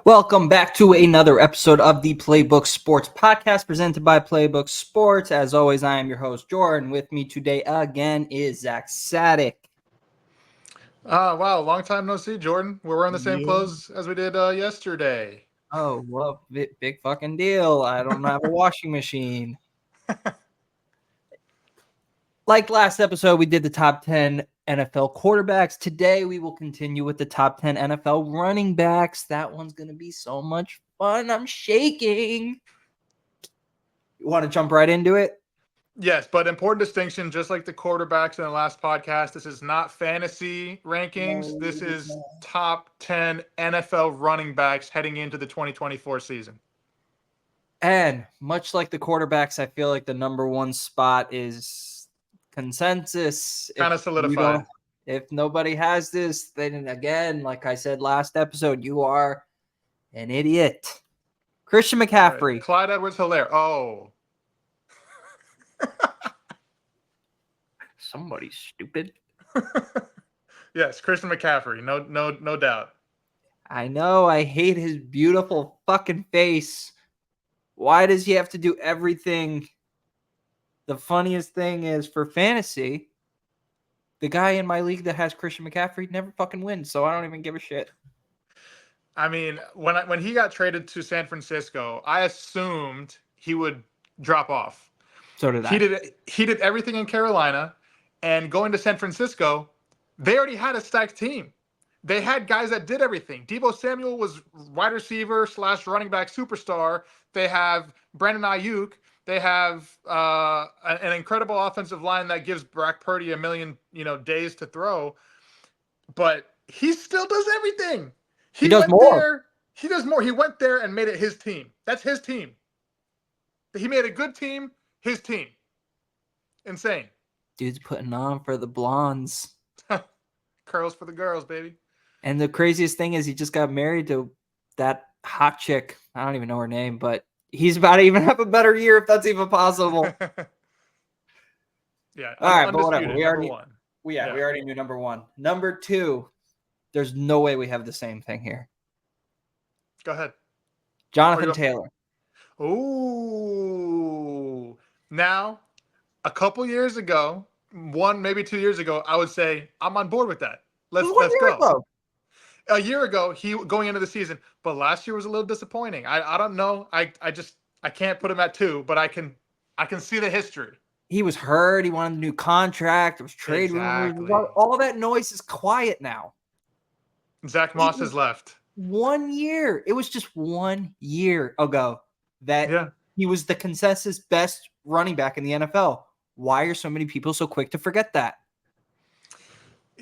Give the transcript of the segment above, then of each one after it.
Welcome back to another episode of the Playbook Sports Podcast presented by Playbook Sports. As always, I am your host, Jordan. With me today again is Zak Sadik. Wow, long time no see, Jordan. We're wearing the same Yeah. clothes as we did yesterday. Oh, well, big fucking deal. I don't have a washing machine. Like last episode, we did the top 10 NFL quarterbacks. Today, we will continue with the top 10 NFL running backs. That one's going to be so much fun. I'm shaking. You want to jump right into it? Yes, but important distinction, just like the quarterbacks in the last podcast, this is not fantasy rankings. This is top 10 NFL running backs heading into the 2024 season. And much like the quarterbacks, I feel like the number one spot is consensus. Kind of solidified. If nobody has this, then again, like I said last episode, you are an idiot. Christian McCaffrey. Right. Clyde Edwards-Helaire. Oh. Somebody's stupid. Yes, Christian McCaffrey. No doubt. I know. I hate his beautiful fucking face. Why does he have to do everything? The funniest thing is for fantasy, the guy in my league that has Christian McCaffrey never fucking wins, so I don't even give a shit. I mean, when he got traded to San Francisco, I assumed he would drop off. So did I. He did everything in Carolina, and going to San Francisco, they already had a stacked team. They had guys that did everything. Deebo Samuel was wide receiver / running back superstar. They have Brandon Ayuk. They have an incredible offensive line that gives Brock Purdy a million days to throw. But he still does everything. He does more. He does more. He went there and made it his team. That's his team. He made a good team, his team. Insane. Dude's putting on for the blondes. Curls for the girls, baby. And the craziest thing is he just got married to that hot chick. I don't even know her name, but he's about to even have a better year if that's even possible. Yeah. All right, but whatever. We Yeah. already knew number one. Number two, there's no way we have the same thing here. Go ahead. Jonathan Taylor. Ooh. Now, a couple years ago, maybe 2 years ago, I would say I'm on board with that. Let's go. A year ago, he going into the season, but last year was a little disappointing. I don't know. I can't put him at 2, but I can see the history. He was hurt. He wanted a new contract. It was trade rumors. All that noise is quiet now. Zach Moss has left. 1 year. It was just 1 year ago that he was the consensus best running back in the NFL. Why are so many people so quick to forget that?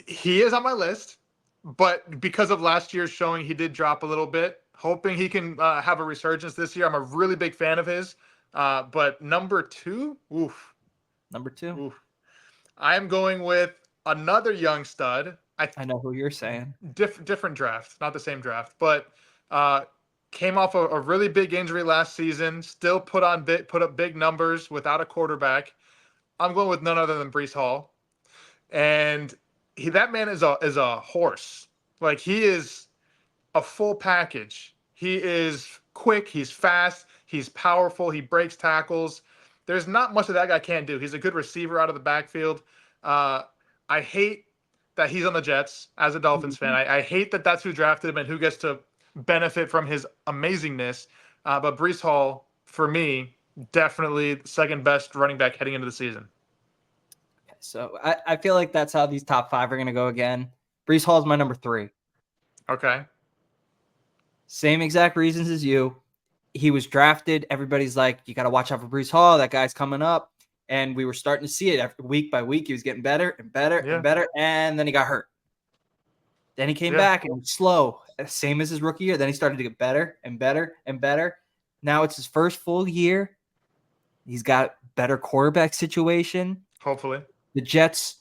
He is on my list, but because of last year's showing, he did drop a little bit. Hoping he can have a resurgence this year. I'm a really big fan of his. But number 2, oof. Number 2? Oof. I am going with another young stud. I know who you're saying. Different draft, not the same draft, but came off a really big injury last season. Still put up big numbers without a quarterback. I'm going with none other than Breece Hall, and that man is a horse. Like, he is a full package. He is quick. He's fast. He's powerful. He breaks tackles. There's not much that guy can't do. He's a good receiver out of the backfield. I hate that he's on the Jets as a Dolphins fan. I hate that that's who drafted him and who gets to benefit from his amazingness. But Breece Hall, for me, definitely second best running back heading into the season. So I feel like that's how these top 5 are going to go again. Breece Hall is my number 3. Okay. Same exact reasons as you. He was drafted. Everybody's like, you got to watch out for Breece Hall. That guy's coming up. And we were starting to see it week by week. He was getting better and better and better. And then he got hurt. Then he came back and was slow, same as his rookie year. Then he started to get better and better and better. Now it's his first full year. He's got better quarterback situation. Hopefully. The Jets,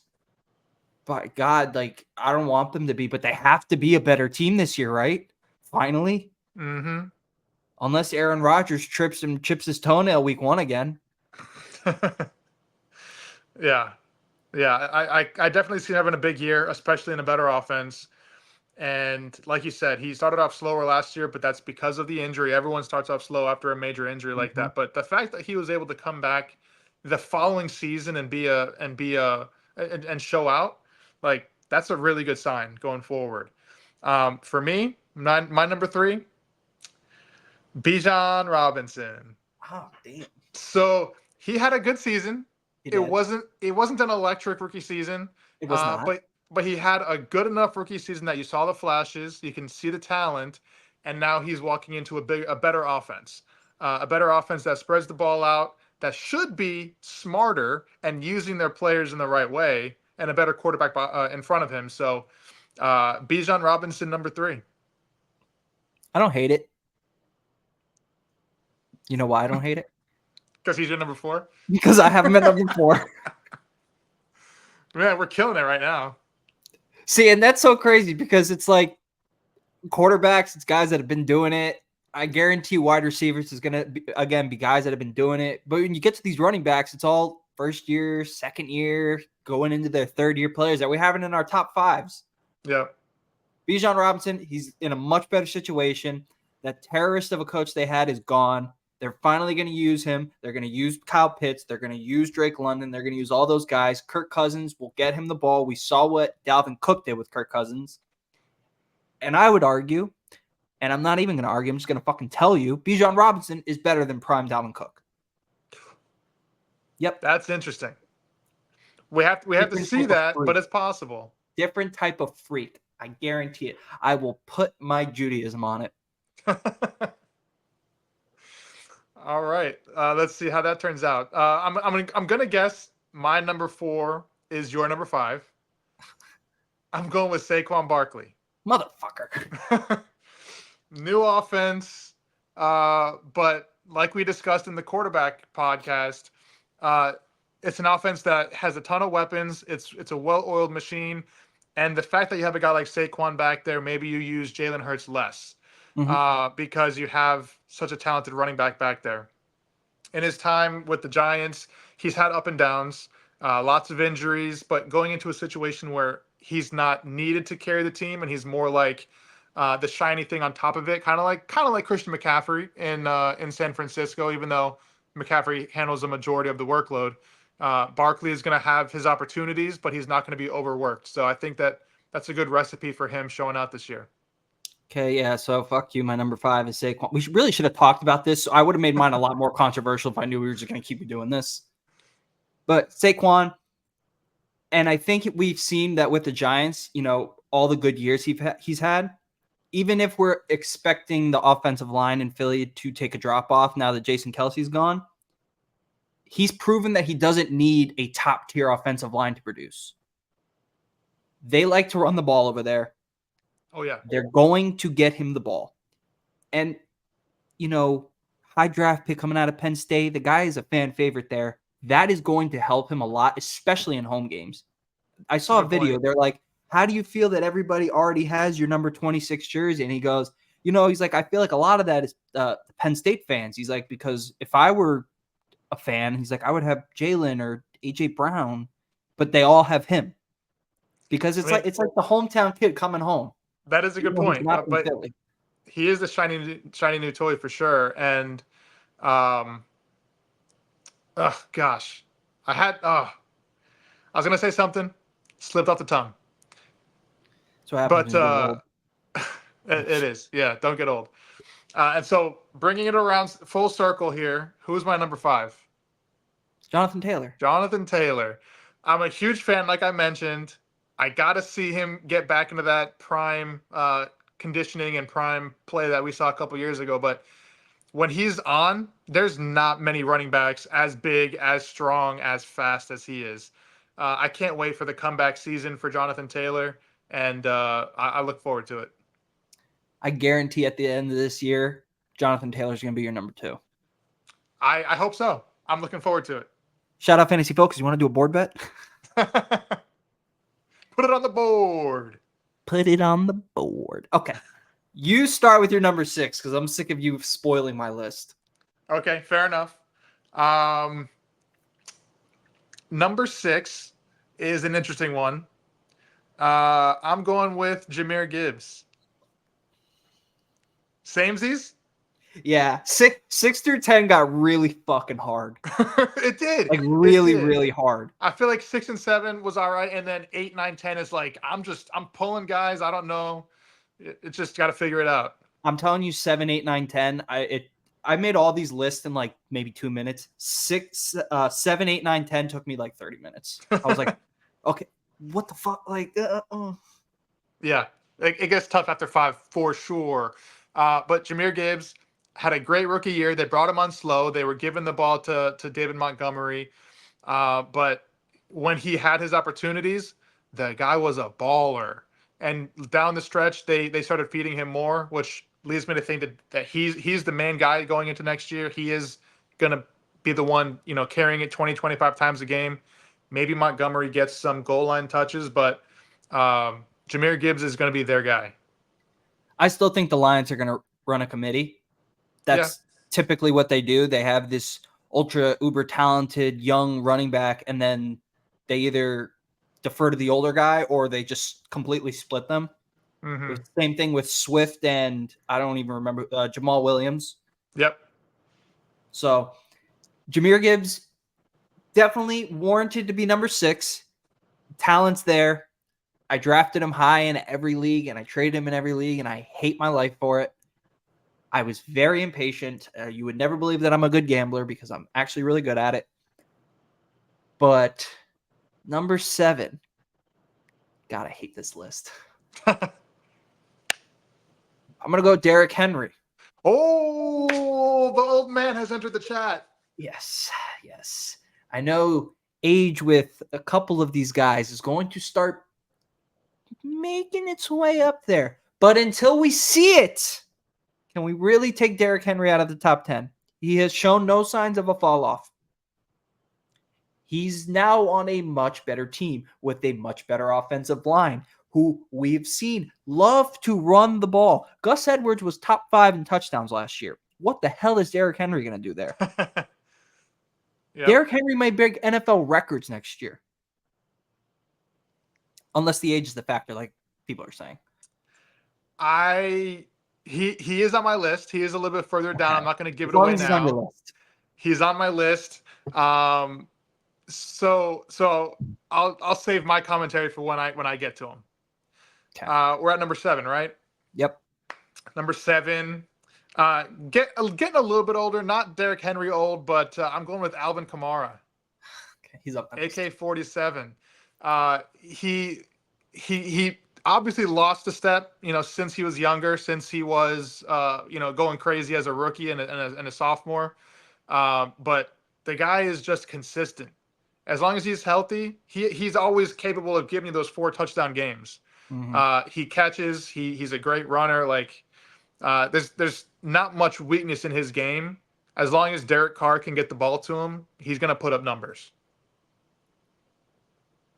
by God, like, I don't want them to be, but they have to be a better team this year, right? Finally. Mm-hmm. Unless Aaron Rodgers chips his toenail week 1 again. Yeah. I definitely see him having a big year, especially in a better offense. And like you said, he started off slower last year, but that's because of the injury. Everyone starts off slow after a major injury like that. But the fact that he was able to come back the following season and and show out, like that's a really good sign going forward. For me, my number 3, Bijan Robinson. Oh, damn. So he had a good season. He It did. wasn't an electric rookie season, It was not. but he had a good enough rookie season that you saw the flashes, you can see the talent, and now he's walking into a better offense, a better offense that spreads the ball out, that should be smarter and using their players in the right way, and a better quarterback in front of him. So, Bijan Robinson, number 3. I don't hate it. You know why I don't hate it? Because he's your number 4. Because I have him at number 4. Man, we're killing it right now. See, and that's so crazy because it's like quarterbacks, it's guys that have been doing it. I guarantee wide receivers is going to, be guys that have been doing it. But when you get to these running backs, it's all first year, second year, going into their third year players that we have in our top 5s. Yeah. Bijan Robinson, he's in a much better situation. That terrorist of a coach they had is gone. They're finally going to use him. They're going to use Kyle Pitts. They're going to use Drake London. They're going to use all those guys. Kirk Cousins will get him the ball. We saw what Dalvin Cook did with Kirk Cousins. And I would argue, and I'm not even going to argue, I'm just going to fucking tell you, Bijan Robinson is better than prime Dalvin Cook. Yep. That's interesting. We have to see that, but it's possible. Different type of freak. I guarantee it. I will put my Judaism on it. All right. Let's see how that turns out. I'm gonna guess my number 4 is your number 5. I'm going with Saquon Barkley. Motherfucker. New offense, but like we discussed in the quarterback podcast, it's an offense that has a ton of weapons. It's a well-oiled machine, and the fact that you have a guy like Saquon back there, maybe you use Jalen Hurts less. Because you have such a talented running back there. In his time with the Giants, he's had up and downs, lots of injuries, but going into a situation where he's not needed to carry the team and he's more like the shiny thing on top of it, kind of like Christian McCaffrey in San Francisco, even though McCaffrey handles the majority of the workload. Barkley is going to have his opportunities, but he's not going to be overworked. So I think that's a good recipe for him showing out this year. Okay, yeah, so fuck you. My number 5 is Saquon. We really should have talked about this. I would have made mine a lot more controversial if I knew we were just going to keep doing this. But Saquon, and I think we've seen that with the Giants, all the good years he's had, even if we're expecting the offensive line in Philly to take a drop off now that Jason Kelsey's gone, he's proven that he doesn't need a top-tier offensive line to produce. They like to run the ball over there. Oh, yeah. They're going to get him the ball. And, high draft pick coming out of Penn State, the guy is a fan favorite there. That is going to help him a lot, especially in home games. I saw a video. They're like, how do you feel that everybody already has your number 26 jersey? And he goes, he's like, I feel like a lot of that is Penn State fans. He's like, because if I were a fan, he's like, I would have Jalen or A.J. Brown, but they all have him. Because it's like the hometown kid coming home. That is a good point. But he is the shiny new toy for sure. And, gosh, I was going to say something, slipped off the tongue. So happens. But it is. Yeah, don't get old. And so bringing it around full circle here, who's my number 5? Jonathan Taylor. Jonathan Taylor. I'm a huge fan, like I mentioned. I got to see him get back into that prime conditioning and prime play that we saw a couple years ago. But when he's on, there's not many running backs as big, as strong, as fast as he is. I can't wait for the comeback season for Jonathan Taylor, and I look forward to it. I guarantee at the end of this year, Jonathan Taylor's going to be your number 2. I hope so. I'm looking forward to it. Shout out Fantasy Focus. You want to do a board bet? Put it on the board. Put it on the board. Okay. You start with your number 6 because I'm sick of you spoiling my list. Okay, fair enough. Number 6 is an interesting one. I'm going with Jahmyr Gibbs. Samesies? Yeah, six through 10 got really fucking hard. It did. Like It really, did. really hard. I feel like 6 and 7 was all right, and then 8, 9, 10 is like I'm pulling guys. I don't know. It just got to figure it out. I'm telling you, 7, 8, 9, 10. I made all these lists in like maybe 2 minutes. 7, 8, 9, 10 took me like 30 minutes. I was like, okay, what the fuck? Like, Yeah, it gets tough after 5 for sure. But Jahmyr Gibbs had a great rookie year. They brought him on slow. They were giving the ball to David Montgomery. But when he had his opportunities, the guy was a baller. And down the stretch, they started feeding him more, which leads me to think that he's the main guy going into next year. He is going to be the one, carrying it 20, 25 times a game. Maybe Montgomery gets some goal line touches, but Jahmyr Gibbs is going to be their guy. I still think the Lions are going to run a committee. That's typically what they do. They have this ultra uber talented young running back, and then they either defer to the older guy or they just completely split them. Mm-hmm. Same thing with Swift and I don't even remember Jamal Williams. Yep. So Jahmyr Gibbs definitely warranted to be number 6. Talent's there. I drafted him high in every league and I traded him in every league and I hate my life for it. I was very impatient. You would never believe that I'm a good gambler because I'm actually really good at it. But number 7. God, I hate this list. I'm going to go Derrick Henry. Oh, the old man has entered the chat. Yes. I know age with a couple of these guys is going to start making its way up there. But until we see it, can we really take Derrick Henry out of the top 10? He has shown no signs of a fall off. He's now on a much better team with a much better offensive line who we've seen love to run the ball. Gus Edwards was top 5 in touchdowns last year. What the hell is Derrick Henry going to do there? Yep. Derrick Henry may break NFL records next year. Unless the age is the factor, like people are saying. He is on my list. He is a little bit further down. I'm not going to give it away now. On your list. He's on my list. So I'll save my commentary for when I get to him. Okay. We're at number 7, right? Yep. Number 7. Getting a little bit older, not Derrick Henry old, but I'm going with Alvin Kamara. Okay, he's up. AK-47. He obviously lost a step, since he was younger, since he was, going crazy as a rookie and a sophomore. But the guy is just consistent. As long as he's healthy, he's always capable of giving you those 4 touchdown games. Mm-hmm. He catches. He's a great runner. Like there's not much weakness in his game. As long as Derek Carr can get the ball to him, he's going to put up numbers.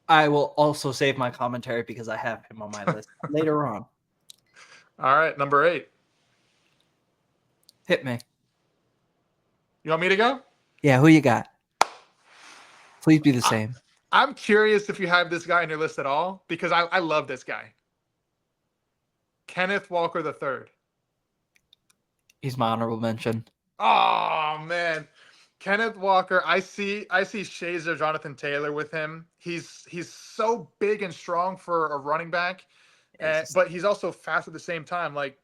I will also save my commentary because I have him on my list later on. All right, number 8. Hit me. You want me to go? Yeah, who you got? Please be the same. I'm curious if you have this guy on your list at all, because I love this guy. Kenneth Walker III. He's my honorable mention. Oh, man. Kenneth Walker, I see shades of Jonathan Taylor with him. He's so big and strong for a running back, but he's also fast at the same time. Like,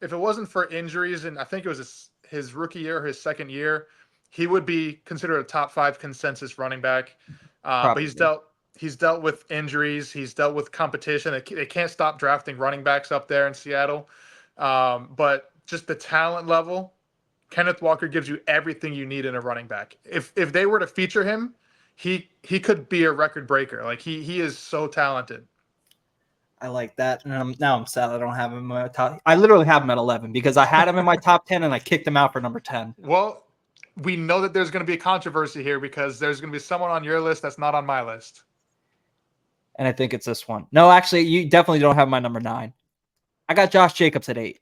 if it wasn't for injuries, and I think it was his rookie year or his second year, he would be considered a top 5 consensus running back. But he's dealt with injuries. He's dealt with competition. They can't stop drafting running backs up there in Seattle. But just the talent level, Kenneth Walker gives you everything you need in a running back. If they were to feature him, he could be a record breaker. Like he is so talented. I like that. And now I'm sad I don't have him in my top. I literally have him at 11 because I had him in my top 10 and I kicked him out for number 10. Well, we know that there's going to be a controversy here because there's going to be someone on your list that's not on my list. And I think it's this one. No, actually, you definitely don't have my number 9. I got Josh Jacobs at 8.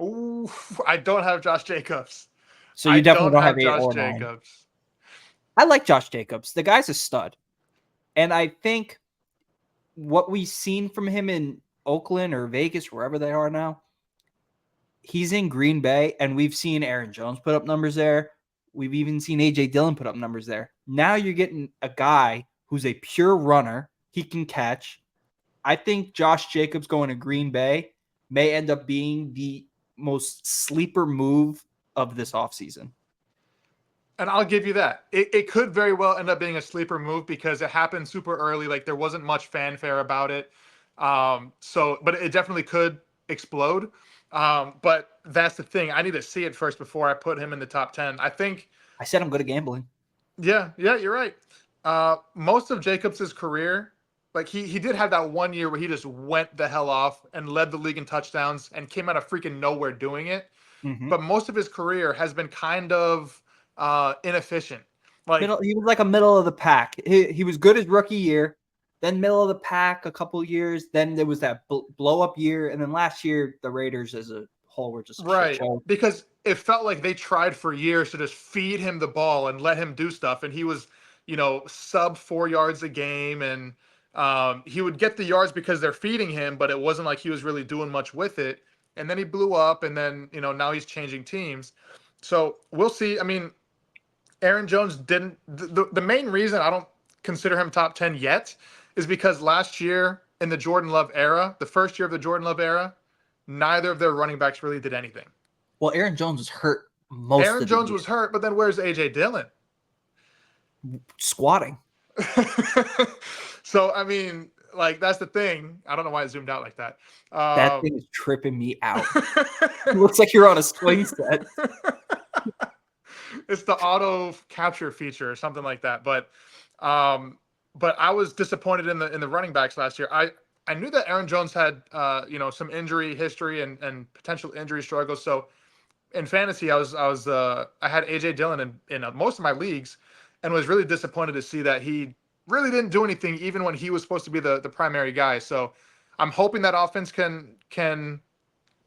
Ooh, I don't have Josh Jacobs. So you definitely don't have 8 Josh or Jacobs. 9. I like Josh Jacobs. The guy's a stud. And I think what we've seen from him in Oakland or Vegas, wherever they are now, he's in Green Bay, and we've seen Aaron Jones put up numbers there. We've even seen A.J. Dillon put up numbers there. Now you're getting a guy who's a pure runner. He can catch. I think Josh Jacobs going to Green Bay may end up being the most sleeper move of this offseason. And I'll give you that. It could very well end up being a sleeper move because it happened super early. Like there wasn't much fanfare about it. But it definitely could explode. But that's the thing. I need to see it first before I put him in the top 10. I said I'm good at gambling. Yeah, you're right. Most of Jacobs' career, like he did have that 1 year where he just went the hell off and led the league in touchdowns and came out of freaking nowhere doing it. Mm-hmm. But most of his career has been kind of inefficient. He was like a middle of the pack. He was good his rookie year, then middle of the pack a couple years. Then there was that blow up year, and then last year the Raiders as a whole were just a shit show. Because it felt like they tried for years to just feed him the ball and let him do stuff, and he was, sub 4 yards a game, and he would get the yards because they're feeding him, but it wasn't like he was really doing much with it. And then he blew up, and then now he's changing teams. So we'll see. I mean, Aaron Jones didn't. The main reason I don't consider him top 10 yet is because last year in the Jordan Love era, the first year of the Jordan Love era, neither of their running backs really did anything. Well, Aaron Jones was hurt most Aaron of the Jones year. was hurt, but then where's A.J. Dillon? Squatting. So, I mean, like, that's the thing. I don't know why it zoomed out like that. That thing is tripping me out. It looks like you're on a swing set. It's the auto capture feature or something like that. But I was disappointed in the running backs last year. I knew that Aaron Jones had some injury history and potential injury struggles. So in fantasy, I had AJ Dillon in most of my leagues, and was really disappointed to see that he really didn't do anything even when he was supposed to be the primary guy. So I'm hoping that offense can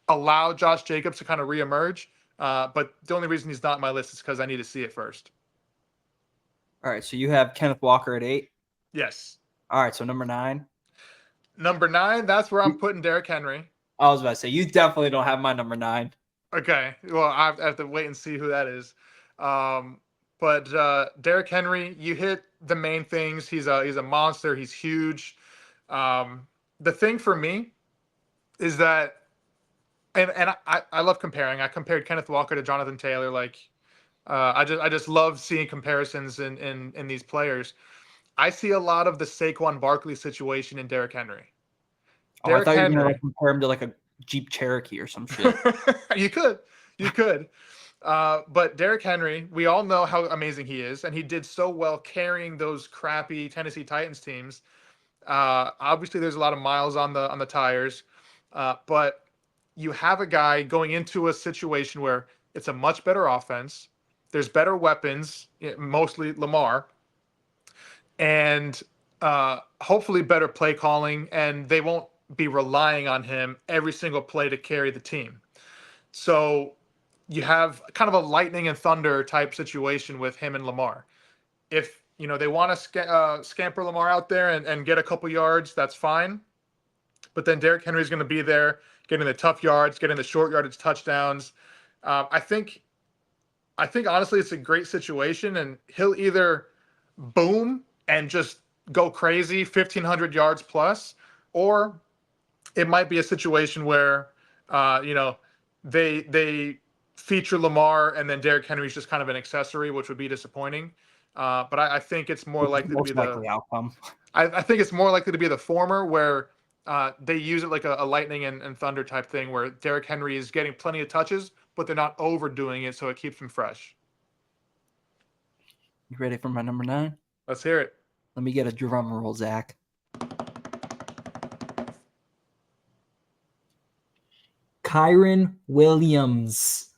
allow Josh Jacobs to kind of reemerge. But the only reason he's not on my list is because I need to see it first. All right, so you have Kenneth Walker at 8? Yes. All right, so number 9? Number 9, that's where I'm putting Derrick Henry. I was about to say, you definitely don't have my number 9. Okay, well, I have to wait and see who that is. But Derrick Henry, you hit the main things. He's a monster. He's huge. The thing for me is that, and I love comparing. I compared Kenneth Walker to Jonathan Taylor. Like, I just love seeing comparisons in these players. I see a lot of the Saquon Barkley situation in Derrick Henry. I thought you were going to compare him to like a Jeep Cherokee or some shit. You could. But Derrick Henry, we all know how amazing he is, and he did so well carrying those crappy Tennessee Titans teams. Obviously, there's a lot of miles on the tires, but you have a guy going into a situation where it's a much better offense. There's better weapons, mostly Lamar, and hopefully better play calling, and they won't be relying on him every single play to carry the team. So you have kind of a lightning and thunder type situation with him and Lamar. If they want to scamper Lamar out there and get a couple yards, that's fine. But then Derrick Henry is going to be there, getting the tough yards, getting the short yardage touchdowns. I think honestly it's a great situation, and he'll either boom and just go crazy, 1,500 yards plus, or it might be a situation where they feature Lamar and then Derrick Henry's just kind of an accessory, which would be disappointing. But I think it's more likely to be the outcome. I think it's more likely to be the former, where they use it like a lightning and thunder type thing, where Derrick Henry is getting plenty of touches, but they're not overdoing it, so it keeps him fresh. You ready for my number 9? Let's hear it. Let me get a drum roll, Zach. Kyren Williams.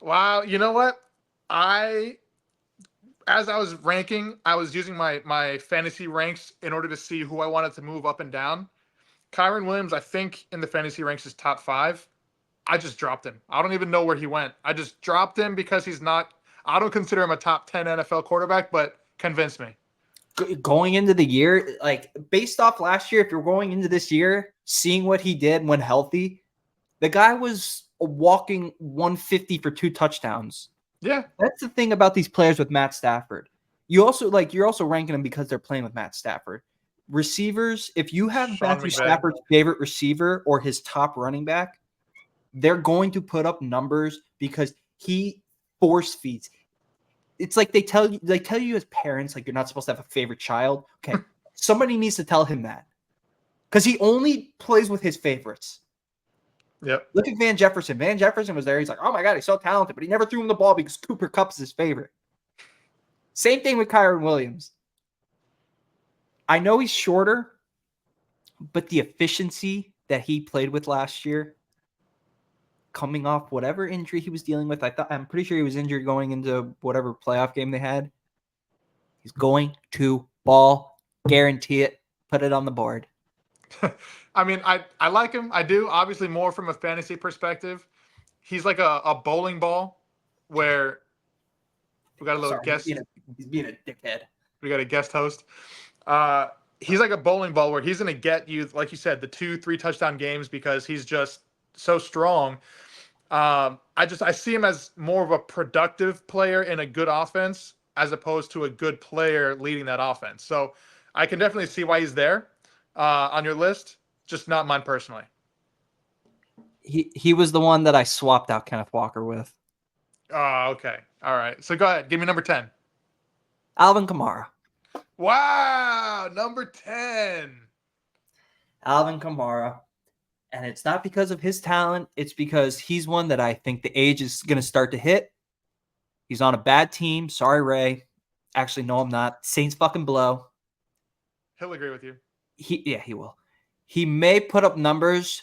Wow, you know what? As I was ranking, I was using my fantasy ranks in order to see who I wanted to move up and down. Kyren Williams, I think in the fantasy ranks is top 5. I just dropped him. I don't even know where he went. I just dropped him because I don't consider him a top 10 NFL quarterback, but convince me. going into the year, like based off last year, if you're going into this year, seeing what he did when healthy, the guy was walking 150 for 2 touchdowns. Yeah. That's the thing about these players with Matt Stafford. You're also ranking them because they're playing with Matt Stafford. Receivers, if you have Sean Matthew McVay. Stafford's favorite receiver or his top running back, they're going to put up numbers because he force feeds. It's like they tell you as parents, like you're not supposed to have a favorite child. Okay, somebody needs to tell him that because he only plays with his favorites. Yep. Look at Van Jefferson. Van Jefferson was there. He's like, oh my God, he's so talented, but he never threw him the ball because Cooper Kupp's his favorite. Same thing with Kyron Williams. I know he's shorter, but the efficiency that he played with last year, coming off whatever injury he was dealing with, I'm pretty sure he was injured going into whatever playoff game they had. He's going to ball, guarantee it, put it on the board. I mean, I like him. I do. Obviously, more from a fantasy perspective. He's like a bowling ball where we got a little guest. He's being a dickhead. We got a guest host. He's like a bowling ball where he's going to get you, like you said, the 2-3 touchdown games because he's just so strong. I see him as more of a productive player in a good offense as opposed to a good player leading that offense. So I can definitely see why he's there on your list, just not mine personally. He was the one that I swapped out Kenneth Walker with. Oh, okay. All right. So go ahead. Give me number 10. Alvin Kamara. Wow. Number 10. Alvin Kamara. And it's not because of his talent. It's because he's one that I think the age is going to start to hit. He's on a bad team. Sorry, Ray. Actually, no, I'm not. Saints fucking blow. He'll agree with you. He will. He may put up numbers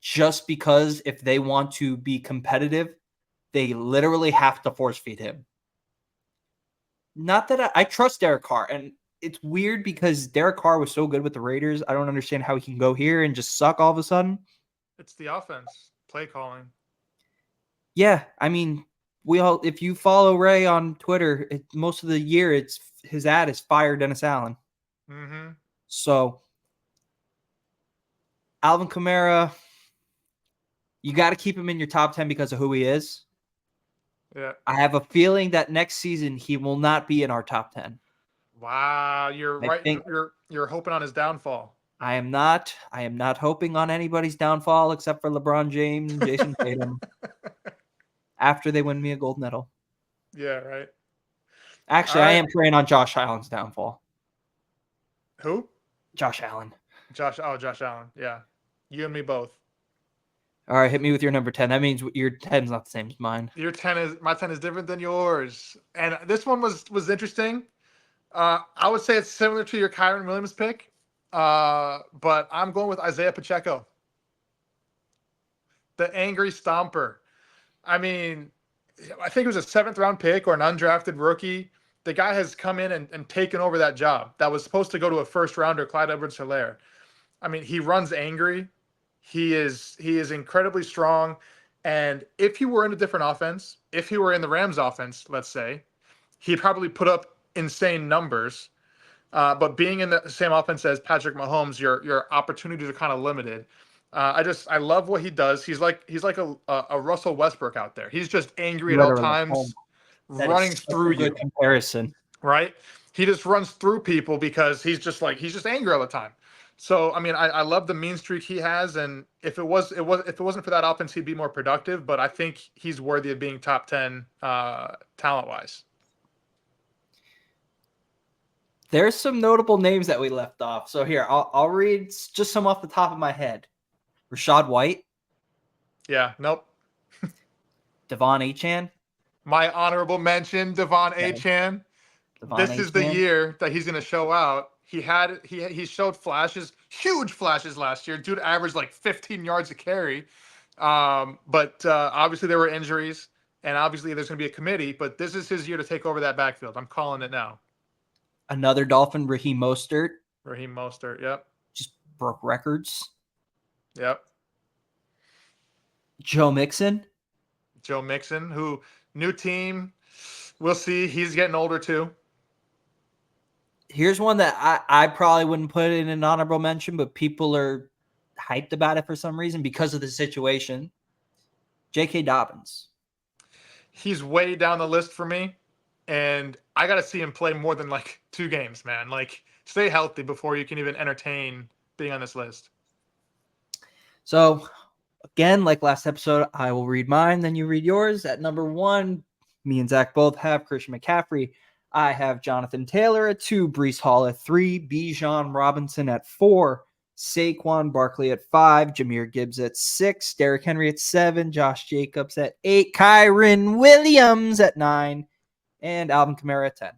just because if they want to be competitive, they literally have to force feed him. Not that I trust Derek Carr. And it's weird because Derek Carr was so good with the Raiders. I don't understand how he can go here and just suck all of a sudden. It's the offense, play calling. Yeah, I mean, if you follow Ray on Twitter, most of the year it's his ad is fire Dennis Allen. Mm-hmm. So Alvin Kamara, you got to keep him in your top 10 because of who he is. Yeah. I have a feeling that next season he will not be in our top 10. Wow, you're right. You're hoping on his downfall. I am not hoping on anybody's downfall except for LeBron James and Jason Tatum after they win me a gold medal. Yeah, right. Actually, I am praying on Josh Allen's downfall. Who? Josh Allen. Josh Allen. Yeah. You and me both. All right, hit me with your number 10. That means your 10 is not the same as mine. My 10 is different than yours. And this one was interesting. I would say it's similar to your Kyron Williams pick. But I'm going with Isaiah Pacheco. The angry stomper. I mean, I think it was a 7th round pick or an undrafted rookie. The guy has come in and taken over that job. That was supposed to go to a 1st rounder, Clyde Edwards-Helaire. I mean, he runs angry. He is incredibly strong. And if he were in a different offense, if he were in the Rams offense, let's say, he'd probably put up insane numbers. But being in the same offense as Patrick Mahomes, your opportunities are kind of limited. I love what he does. He's like a Russell Westbrook out there. He's just angry at all times, running through you. Comparison, right? He just runs through people because he's just angry all the time. So I mean, I love the mean streak he has, and if it wasn't for that offense, he'd be more productive. But I think he's worthy of being top 10 talent wise. There's some notable names that we left off. So here, I'll read just some off the top of my head. Rashad White. Yeah, nope. Devon Achane. My honorable mention, Devon Achane. This is the year that he's going to show out. He showed flashes, huge flashes last year. Dude averaged like 15 yards a carry. But obviously there were injuries, and obviously there's going to be a committee. But this is his year to take over that backfield. I'm calling it now. Another Dolphin, Raheem Mostert. Yep. Just broke records. Yep. Joe Mixon, who new team. We'll see. He's getting older too. Here's one that I probably wouldn't put in an honorable mention, but people are hyped about it for some reason because of the situation. J.K. Dobbins. He's way down the list for me, and I got to see him play more than like 2 games, man. Like, stay healthy before you can even entertain being on this list. So, again, like last episode, I will read mine, then you read yours. At number 1, me and Zach both have Christian McCaffrey. I have Jonathan Taylor at 2, Breece Hall at 3, Bijan Robinson at 4, Saquon Barkley at 5, Jahmyr Gibbs at 6, Derrick Henry at 7, Josh Jacobs at 8, Kyron Williams at 9, and Alvin Kamara at 10.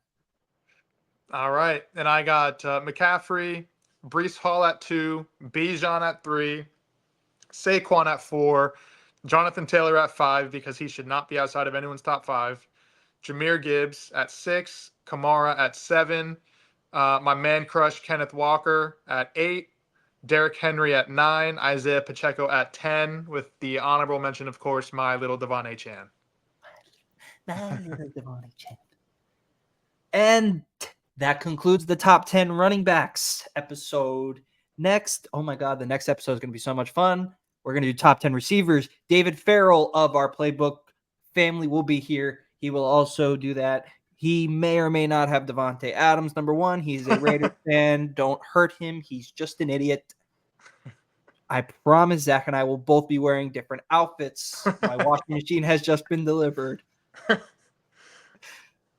All right. And I got McCaffrey, Breece Hall at 2, Bijan at 3, Saquon at 4, Jonathan Taylor at 5 because he should not be outside of anyone's top 5, Jahmyr Gibbs at 6, Kamara at 7, my man crush Kenneth Walker at 8, Derrick Henry at 9, Isaiah Pacheco at 10, with the honorable mention, of course, my little Devon A. Chan. My little Devon A. Chan. And that concludes the top 10 running backs episode. Next, oh my God, the next episode is going to be so much fun. We're going to do top 10 receivers. David Farrell of our Playbook family will be here. He will also do that. He may or may not have Devontae Adams, number 1. He's a Raiders fan. Don't hurt him. He's just an idiot. I promise Zach and I will both be wearing different outfits. My washing machine has just been delivered.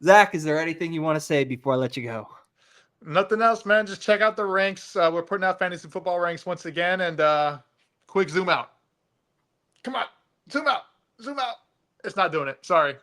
Zach, is there anything you want to say before I let you go? Nothing else, man. Just check out the ranks. We're putting out fantasy football ranks once again, and quick zoom out. Come on, zoom out, zoom out. It's not doing it. Sorry.